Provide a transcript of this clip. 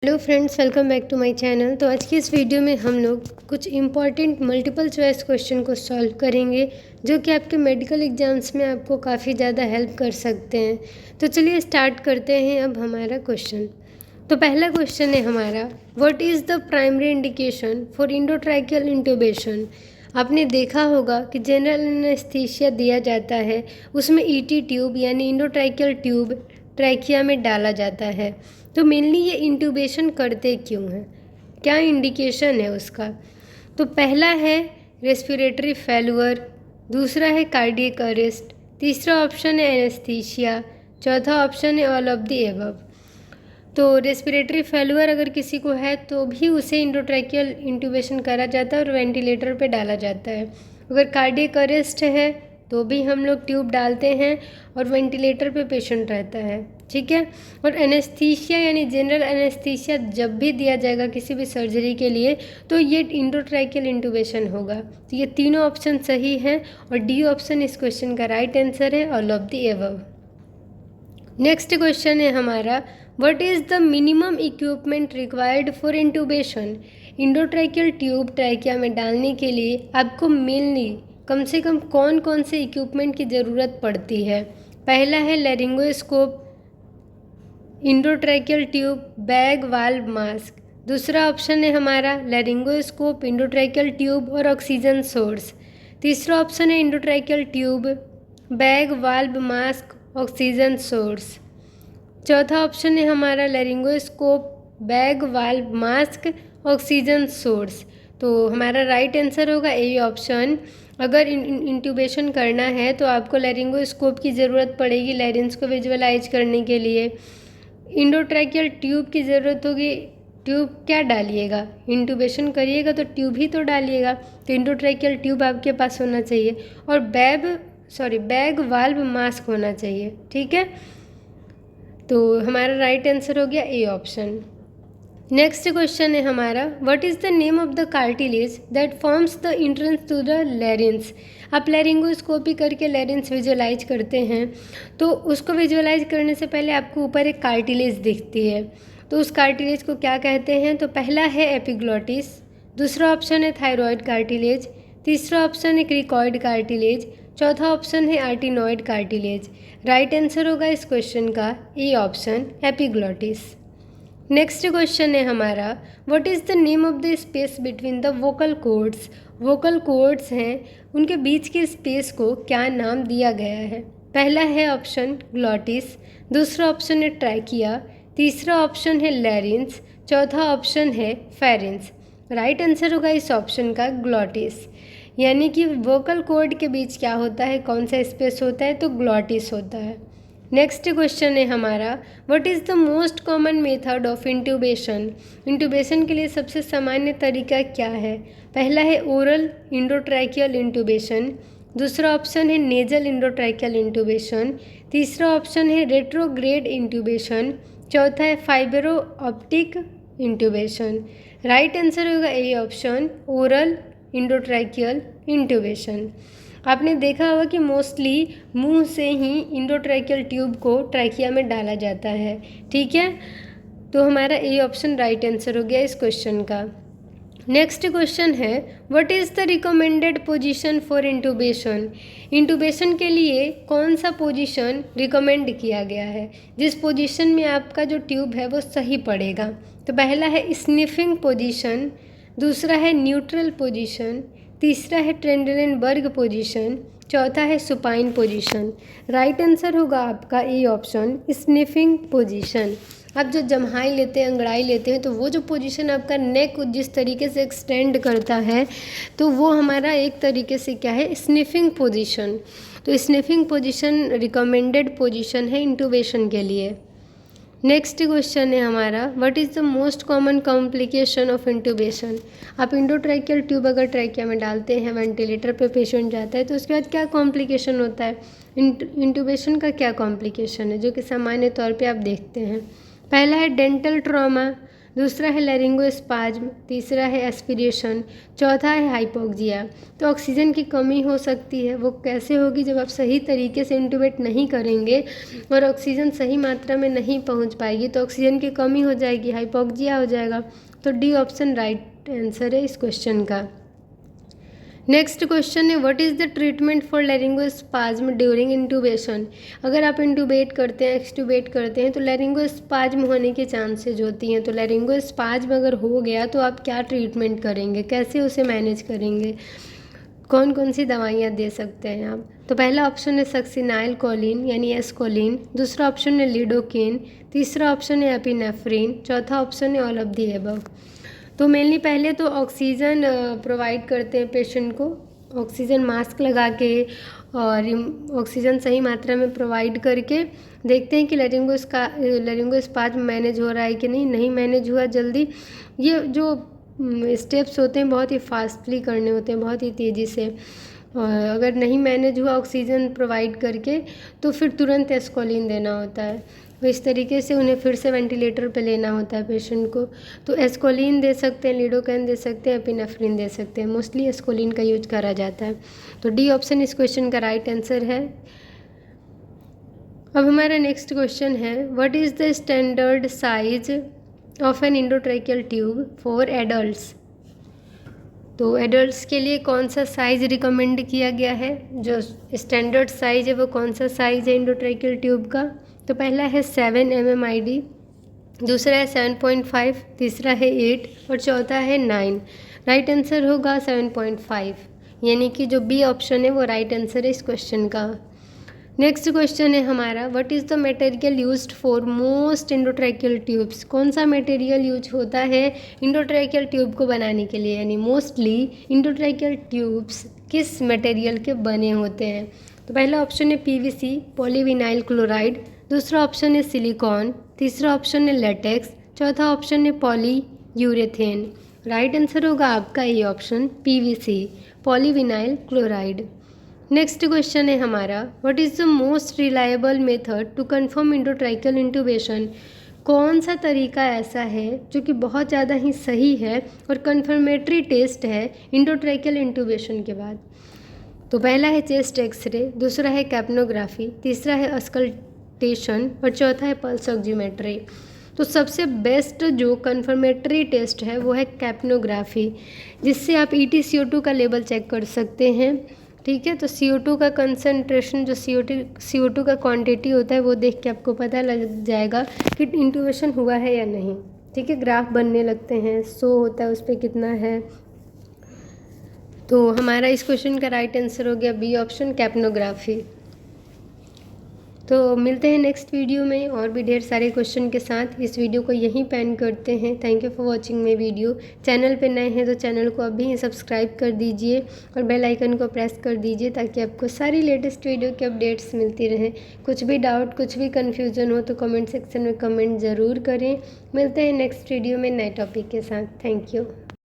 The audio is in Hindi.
Hello friends, welcome back to my channel. तो आज की इस वीडियो में हम लोग कुछ इम्पॉर्टेंट मल्टीपल चॉइस क्वेश्चन को सॉल्व करेंगे जो कि आपके मेडिकल एग्जाम्स में आपको काफ़ी ज़्यादा हेल्प कर सकते हैं। तो चलिए स्टार्ट करते हैं अब हमारा क्वेश्चन। तो पहला क्वेश्चन है हमारा, what is the primary indication for endotracheal intubation. आपने देखा होगा कि जनरल एनेस्थीसिया दिया जाता है, उसमें ईटी ट्यूब यानी इंडोट्रैकियल ट्यूब ट्रैकिया में डाला जाता है। तो मेनली ये इंट्यूबेशन करते क्यों हैं, क्या इंडिकेशन है उसका। तो पहला है रेस्पिरेटरी फेल्यूर, दूसरा है कार्डियक अरेस्ट, तीसरा ऑप्शन है एनेस्थीसिया, चौथा ऑप्शन है ऑल ऑफ द एबव। तो रेस्पिरेटरी फेल्यूर अगर किसी को है तो भी उसे इंडोट्रैकियल इंट्यूबेशन करा जाता है और वेंटिलेटर पे डाला जाता है। अगर कार्डियक अरेस्ट है तो भी हम लोग ट्यूब डालते हैं और वेंटिलेटर पे पेशेंट रहता है, ठीक है। और एनेस्थीसिया यानी जनरल एनेस्थीसिया जब भी दिया जाएगा किसी भी सर्जरी के लिए तो ये इंडोट्रैकियल इंट्यूबेशन होगा। तो ये तीनों ऑप्शन सही हैं और डी ऑप्शन इस क्वेश्चन का राइट आंसर है, all of the above. Next question है हमारा, what is the minimum equipment required for intubation. Endotracheal tube trachea में डालने के लिए आपको मेनली कम से कम कौन कौन से इक्विपमेंट की ज़रूरत पड़ती है। पहला है laryngoscope, endotracheal tube, bag, valve, mask. दूसरा ऑप्शन है हमारा लैरिंगोस्कोप, इंडोट्रैकियल ट्यूब और ऑक्सीजन सोर्स। तीसरा ऑप्शन है endotracheal tube, bag, valve, mask, oxygen source. चौथा ऑप्शन है हमारा laryngoscope, bag, valve, mask, oxygen source. तो हमारा राइट आंसर होगा ए ऑप्शन। अगर इंट्यूबेशन करना है तो आपको लैरिंगोस्कोप की ज़रूरत पड़ेगी लैरिंग्स को विजुअलाइज करने के लिए। इंडोट्रैकियल ट्यूब की ज़रूरत होगी, ट्यूब क्या डालिएगा, इंट्यूबेशन करिएगा तो ट्यूब ही तो डालिएगा, तो इंडोट्रैकियल ट्यूब आपके पास होना चाहिए। और बैग, वाल्व, मास्क होना चाहिए, ठीक है। तो हमारा राइट आंसर हो गया ए ऑप्शन। नेक्स्ट क्वेश्चन है हमारा, what is the name of the cartilage that forms the entrance to the larynx. आप लैरिंगोस्कोपी करके लैरिंग्स विजुअलाइज करते हैं तो उसको विजुअलाइज करने से पहले आपको ऊपर एक कार्टिलेज दिखती है, तो उस कार्टिलेज को क्या कहते हैं। तो पहला है एपिग्लॉटिस, दूसरा ऑप्शन है थायरॉयड कार्टिलेज, तीसरा ऑप्शन है क्रिकॉइड कार्टिलेज, चौथा ऑप्शन है आर्टिनॉइड कार्टिलेज। राइट आंसर होगा इस क्वेश्चन का A option, epiglottis. Next question है हमारा, what is the name of the space between the vocal cords. Vocal cords हैं, उनके बीच के स्पेस को क्या नाम दिया गया है। पहला है ऑप्शन ग्लॉटिस, दूसरा ऑप्शन है ट्रैकिया, तीसरा ऑप्शन है लैरिंग्स, चौथा ऑप्शन है फेरिंग्स। राइट आंसर होगा इस ऑप्शन का ग्लॉटिस, यानी कि वोकल कॉर्ड के बीच क्या होता है, कौन सा स्पेस होता है, तो ग्लॉटिस होता है। नेक्स्ट क्वेश्चन है हमारा, what is the most common method of intubation. Intubation के लिए सबसे सामान्य तरीका क्या है। पहला है ओरल इंडोट्रैकियल इंट्यूबेशन, दूसरा ऑप्शन है नेजल इंडोट्रैकियल इंट्यूबेशन, तीसरा ऑप्शन है रेट्रोग्रेड इंट्यूबेशन, चौथा है fibro optic intubation. Right answer होगा ए ऑप्शन, ओरल इंडोट्रैकियल इंट्यूबेशन। आपने देखा होगा कि मोस्टली मुंह से ही इंडोट्रैकियल ट्यूब को ट्रैकिया में डाला जाता है, ठीक है। तो हमारा ए ऑप्शन राइट आंसर हो गया इस क्वेश्चन का। नेक्स्ट क्वेश्चन है, what is the recommended position for intubation. Intubation के लिए कौन सा पोजीशन रिकमेंड किया गया है, जिस पोजीशन में आपका जो ट्यूब है वो सही पड़ेगा। तो पहला है स्निफिंग पोजीशन, दूसरा है न्यूट्रल पोजीशन, तीसरा है ट्रेंडलेनबर्ग पोजीशन, चौथा है सुपाइन पोजीशन। राइट आंसर होगा आपका ए ऑप्शन, स्निफिंग पोजीशन। आप जो जम्हाई लेते हैं, अंगड़ाई लेते हैं, तो वो जो पोजीशन आपका नेक जिस तरीके से एक्सटेंड करता है तो वो हमारा एक तरीके से क्या है, स्निफिंग पोजीशन। तो स्निफिंग पोजीशन रिकमेंडेड पोजीशन है इंट्यूबेशन के लिए। नेक्स्ट क्वेश्चन है हमारा, what is the most common complication of intubation. आप इंडोट्रैकियल ट्यूब अगर ट्रैकिया में डालते हैं, वेंटिलेटर पे पेशेंट जाता है तो उसके बाद क्या कॉम्प्लिकेशन होता है, इंट्यूबेशन का क्या कॉम्प्लिकेशन है जो कि सामान्य तौर पे आप देखते हैं। पहला है डेंटल ट्रॉमा, दूसरा है लैरिंगोस्पाज्म, तीसरा है एस्पिरेशन, चौथा है हाइपोक्सिया। तो ऑक्सीजन की कमी हो सकती है, वो कैसे होगी? जब आप सही तरीके से इंटूबेट नहीं करेंगे और ऑक्सीजन सही मात्रा में नहीं पहुंच पाएगी तो ऑक्सीजन की कमी हो जाएगी, हाइपोक्सिया हो जाएगा। तो डी ऑप्शन राइट आंसर है इस क्वेश्चन का। नेक्स्ट क्वेश्चन है what is the treatment for laryngospasm during intubation. अगर आप इंटूबेट करते हैं, एक्सटूबेट करते हैं तो लैरिंगोस्पाज्म होने के चांसेज होती हैं। तो लैरिंगोस्पाज्म अगर हो गया तो आप क्या ट्रीटमेंट करेंगे, कैसे उसे मैनेज करेंगे, कौन कौन सी दवाइयाँ दे सकते हैं आप? तो पहला ऑप्शन है सक्सिनाइल कोलिन यानी एस्कोलिन, दूसरा ऑप्शन है लिडोकेन, तीसरा ऑप्शन है एपिनेफ्रिन, चौथा ऑप्शन है ऑल ऑफ दी अबव। तो मेनली पहले तो ऑक्सीजन प्रोवाइड करते हैं पेशेंट को, ऑक्सीजन मास्क लगा के और ऑक्सीजन सही मात्रा में प्रोवाइड करके देखते हैं कि लैरिंगोस्पाज्म मैनेज हो रहा है कि नहीं मैनेज हुआ जल्दी। ये जो स्टेप्स होते हैं बहुत ही फास्टली करने होते हैं, बहुत ही तेज़ी से। और अगर नहीं मैनेज हुआ ऑक्सीजन प्रोवाइड करके तो फिर तुरंत एस्कोलिन देना होता है। तो इस तरीके से उन्हें फिर से वेंटिलेटर पे लेना होता है पेशेंट को। तो एस्कोलिन दे सकते हैं, लिडोकैन दे सकते हैं, एपिनेफ्रिन दे सकते हैं। मोस्टली एस्कोलिन का यूज करा जाता है। तो डी ऑप्शन इस क्वेश्चन का राइट आंसर है। अब हमारा नेक्स्ट क्वेश्चन है what is the standard size of an endotracheal tube for adults. तो एडल्ट्स के लिए कौन सा साइज़ रिकमेंड किया गया है? जो स्टैंडर्ड साइज़ है वो कौन सा साइज़ है इंडोट्रैकियल ट्यूब का? तो पहला है 7 mmID, दूसरा है 7.5, तीसरा है 8 और चौथा है 9। राइट आंसर होगा 7.5, यानी कि जो बी ऑप्शन है वो राइट आंसर है इस क्वेश्चन का। नेक्स्ट क्वेश्चन है हमारा what is the material used for most endotracheal tubes. कौन सा मटेरियल यूज होता है इंडोट्रैकियल ट्यूब को बनाने के लिए, यानी मोस्टली इंडोट्रैकियल ट्यूब्स किस मटेरियल के बने होते हैं? तो पहला ऑप्शन है PVC पॉलीविनाइल क्लोराइड, दूसरा ऑप्शन है सिलिकॉन, तीसरा ऑप्शन है लेटेक्स, चौथा ऑप्शन है पॉलीयूरेथेन। राइट आंसर होगा आपका ये option PVC polyvinyl chloride. Next question है हमारा what is the most reliable method to confirm endotracheal intubation. कौन सा तरीका ऐसा है जो कि बहुत ज़्यादा ही सही है और कन्फर्मेटरी टेस्ट है इंडोट्रैकियल इंटूबेशन के बाद? तो पहला है चेस्ट एक्सरे, दूसरा है कैप्नोग्राफी, तीसरा है अस्कल्टेशन और चौथा है पल्स ऑक्सीमेट्री। तो सबसे बेस्ट जो कन्फर्मेटरी टेस्ट है वो है कैप्नोग्राफी, जिससे आप EtCO2 का लेवल चेक कर सकते हैं। ठीक है, तो CO2 का कंसनट्रेशन, जो CO2 का क्वांटिटी होता है वो देख के आपको पता लग जाएगा कि इंटूबेशन हुआ है या नहीं। ठीक है, ग्राफ बनने लगते हैं, शो होता है उस पर कितना है। तो हमारा इस क्वेश्चन का राइट आंसर हो गया बी ऑप्शन कैप्नोग्राफी। तो मिलते हैं नेक्स्ट वीडियो में और भी ढेर सारे क्वेश्चन के साथ। इस वीडियो को यहीं पेंड करते हैं। Thank you for watching my video. Channel पे नए हैं तो चैनल को अभी सब्सक्राइब कर दीजिए और बेल आइकन को प्रेस कर दीजिए ताकि आपको सारी लेटेस्ट वीडियो के अपडेट्स मिलती रहें। कुछ भी डाउट, कुछ भी कन्फ्यूज़न हो तो कमेंट सेक्शन में कमेंट ज़रूर करें। मिलते हैं नेक्स्ट वीडियो में नए टॉपिक के साथ। Thank you.